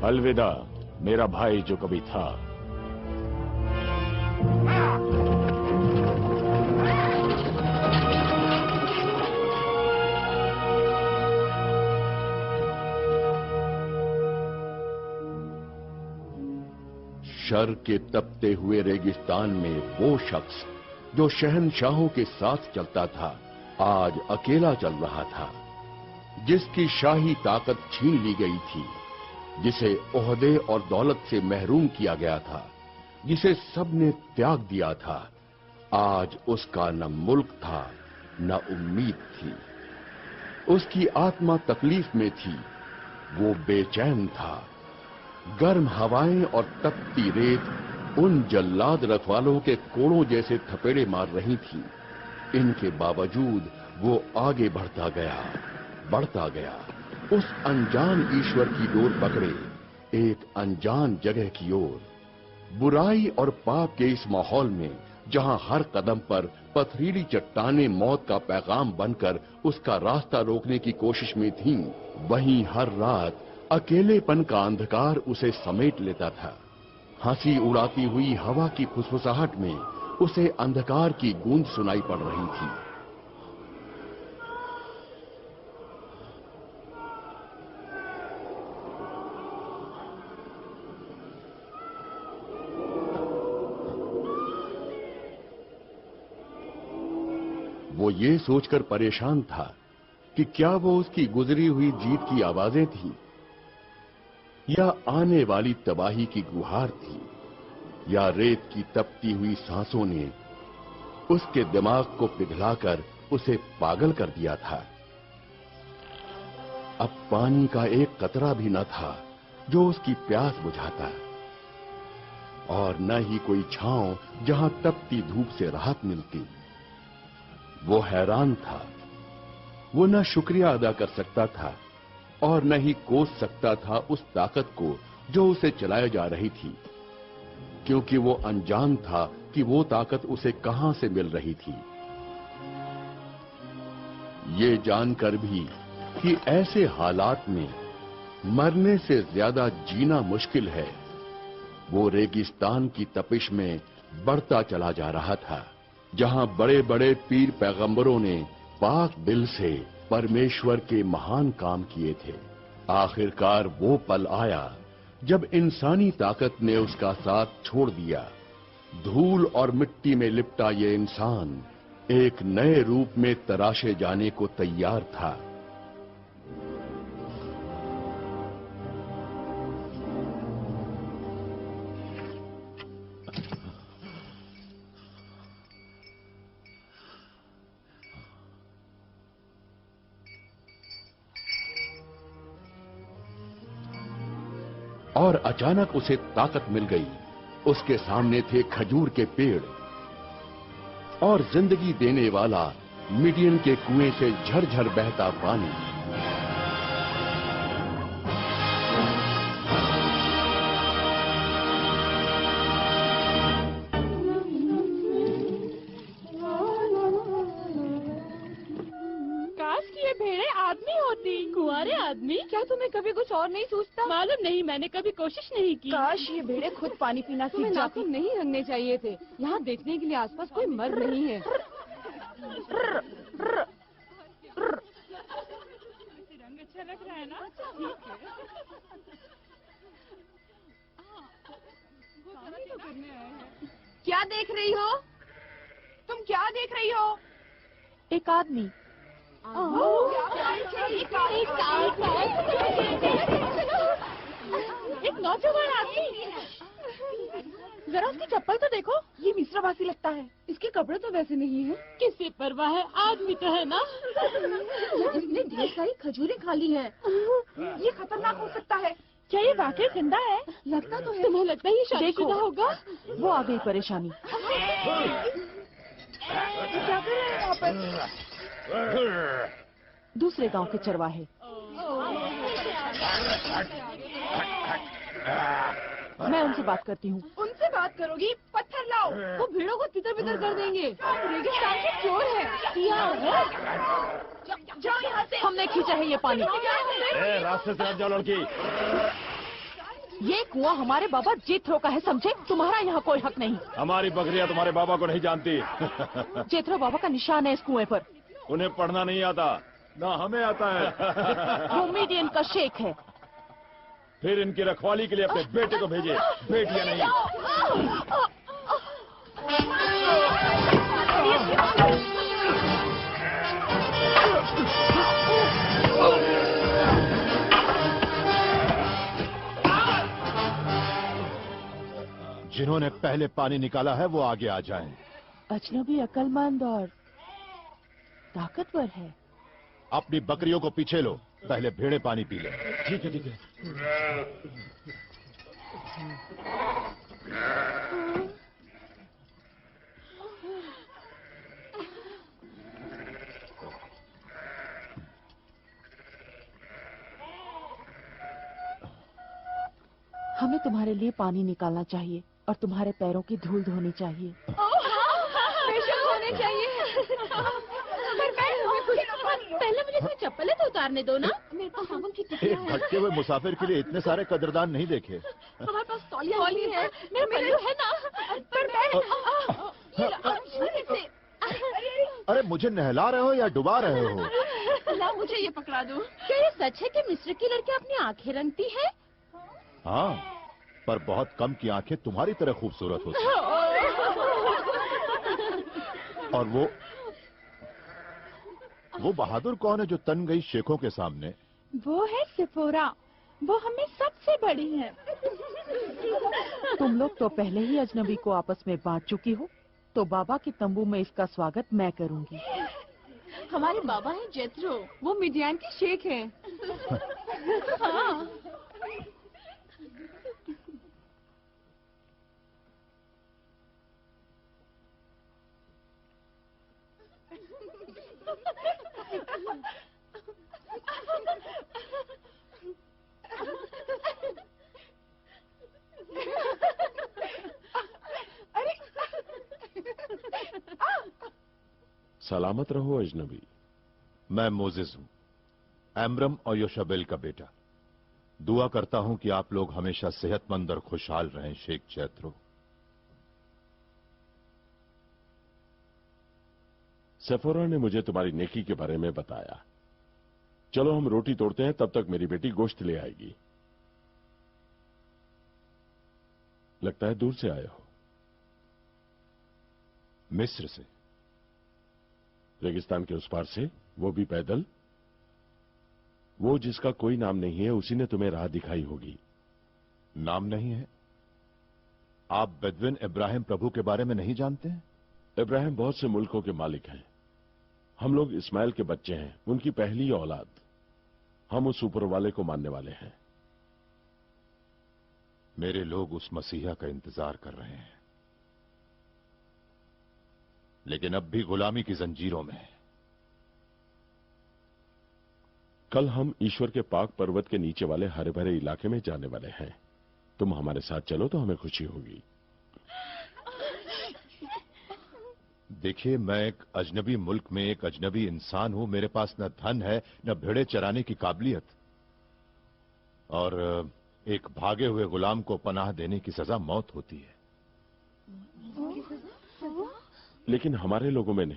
अलविदा मेरा भाई जो कभी था। शर के तपते हुए रेगिस्तान में वो शख्स जो शहनशाहों के साथ चलता था, आज अकेला चल रहा था। जिसकी शाही ताकत छीन ली गई थी, जिसे ओहदे और दौलत से महरूम किया गया था, जिसे सबने त्याग दिया था, आज उसका न मुल्क था न उम्मीद थी। उसकी आत्मा तकलीफ में थी, वो बेचैन था। गर्म हवाएं और तपती रेत उन जल्लाद रखवालों के कोड़ों जैसे थपेड़े मार रही थी। इनके बावजूद वो आगे बढ़ता गया, उस अनजान ईश्वर की डोर पकड़े, एक अनजान जगह की ओर। बुराई और पाप के इस माहौल में, जहां हर कदम पर पथरीली चट्टानें मौत का पैगाम बनकर उसका रास्ता रोकने की कोशिश में थीं, वहीं हर रात अकेलेपन का अंधकार उसे समेट लेता था। हंसी उड़ाती हुई हवा की फुसफुसाहट में उसे अंधकार की गूंज सुनाई पड़ रही थी। वो ये सोचकर परेशान था कि क्या वो उसकी गुजरी हुई जीत की आवाजें थी, या आने वाली तबाही की गुहार थी, या रेत की तपती हुई सांसों ने उसके दिमाग को पिघलाकर उसे पागल कर दिया था। अब पानी का एक कतरा भी न था जो उसकी प्यास बुझाता, और न ही कोई छांव जहां तपती धूप से राहत मिलती। वो हैरान था। वो न शुक्रिया अदा कर सकता था और न ही कोस सकता था उस ताकत को जो उसे चलाए जा रही थी, क्योंकि वो अनजान था कि वो ताकत उसे कहां से मिल रही थी। ये जानकर भी कि ऐसे हालात में मरने से ज्यादा जीना मुश्किल है, वो रेगिस्तान की तपिश में बढ़ता चला जा रहा था, जहां बड़े बड़े पीर पैगंबरों ने पाक दिल से परमेश्वर के महान काम किए थे। आखिरकार वो पल आया जब इंसानी ताकत ने उसका साथ छोड़ दिया। धूल और मिट्टी में लिपटा ये इंसान एक नए रूप में तराशे जाने को तैयार था। और अचानक उसे ताकत मिल गई। उसके सामने थे खजूर के पेड़ और जिंदगी देने वाला मिडियन के कुएं से झरझर बहता पानी। कुंवारे आदमी, क्या तुम्हें कभी कुछ और नहीं सोचता? मालूम नहीं, मैंने कभी कोशिश नहीं की। काश ये भेड़े खुद पानी पीना सीख जाती। नाखून नहीं रंगने चाहिए थे। यहाँ देखने के लिए आसपास कोई मर्द नहीं है। रंग अच्छा लग रहा है ना? क्या देख रही हो तुम? क्या देख रही हो? एक आदमी। एक नौजवान आदमी। जरा उसकी चप्पल तो देखो, ये मिस्रवासी लगता है। इसके कपड़े तो वैसे नहीं है। किससे परवाह है, आदमी तो है ना। इसने ढेर सारी खजूरें खा ली है। ये खतरनाक हो सकता है। क्या ये वाकई जिंदा है? लगता तो है। तुम्हें लगता है ये शादीशुदा होगा? वो आ गई परेशानी। क्या कर रहे हैं वहाँ पर? दूसरे गांव के चरवाहे। मैं उनसे बात करती हूँ। उनसे बात करोगी? पत्थर लाओ। वो भीड़ों को तितर बितर कर देंगे। रेगिस्तान के चोर है। जाओ यहाँ से। हमने खींचा है ये पानी। रास्ते से हट जाओ लड़की। ये कुआं हमारे बाबा जेथरो का है, समझे? तुम्हारा यहाँ कोई हक नहीं। हमारी बकरियां तुम्हारे बाबा को नहीं जानती। जेथरो बाबा का निशान है इस कुएं पर। उन्हें पढ़ना नहीं आता, ना हमें आता है। वो मीडियन का शेख है। फिर इनकी रखवाली के लिए अपने बेटे को भेजे, बेटियां नहीं। जिन्होंने पहले पानी निकाला है वो आगे आ जाएं। अजनबी अक्लमंद और ताकतवर है। अपनी बकरियों को पीछे लो, पहले भेड़े पानी पी ले। ठीक है, ठीक है। हमें तुम्हारे लिए पानी निकालना चाहिए और तुम्हारे पैरों की धूल धोनी चाहिए। बेशक होने चाहिए। पहले मुझे कोई चप्पलें तो उतारने दो ना। मेरे पास साबुन की एक टिकिया है। भटके हुए मुसाफिर के लिए इतने सारे कदरदान नहीं देखे। हमारे पास तौलिया है। मेरे पल्लू है ना। पर अरे मुझे नहला रहे हो या डुबा रहे हो? ला मुझे ये पकड़ा दो। क्या ये सच है कि मिस्र की लड़कियां अपनी आंखें रंगती हैं? हाँ, पर बहुत कम की आंखें तुम्हारी तरह खूबसूरत होती हैं। और वो बहादुर कौन है जो तन गई शेखों के सामने? वो है सिफोरा। वो हमें सबसे बड़ी है। तुम लोग तो पहले ही अजनबी को आपस में बांट चुकी हो, तो बाबा के तंबू में इसका स्वागत मैं करूंगी। हमारे बाबा हैं जेथरो। वो मिडियान के शेख हैं। हाँ। सलामत रहो अजनबी। मैं मोजिस हूँ, एमरम और योशबेल का बेटा। दुआ करता हूँ कि आप लोग हमेशा सेहतमंद और खुशहाल रहें, शेख जेथरो। सेफोरा ने मुझे तुम्हारी नेकी के बारे में बताया। चलो हम रोटी तोड़ते हैं, तब तक मेरी बेटी गोश्त ले आएगी। लगता है दूर से आए हो। मिस्र से। रेगिस्तान के उस पार से, वो भी पैदल? वो जिसका कोई नाम नहीं है, उसी ने तुम्हें राह दिखाई होगी। नाम नहीं है? आप बेदविन इब्राहिम प्रभु के बारे में नहीं जानते हैं? इब्राहिम बहुत से मुल्कों के मालिक हैं। हम लोग इस्माइल के बच्चे हैं, उनकी पहली औलाद। हम उस ऊपर वाले को मानने वाले हैं। मेरे लोग उस मसीहा का इंतजार कर रहे हैं, लेकिन अब भी गुलामी की जंजीरों में। कल हम ईश्वर के पाक पर्वत के नीचे वाले हरे भरे इलाके में जाने वाले हैं। तुम हमारे साथ चलो तो हमें खुशी होगी। देखिए, मैं एक अजनबी मुल्क में एक अजनबी इंसान हूं। मेरे पास न धन है, न भेड़े चराने की काबिलियत, और एक भागे हुए गुलाम को पनाह देने की सजा मौत होती है। लेकिन हमारे लोगों में नहीं।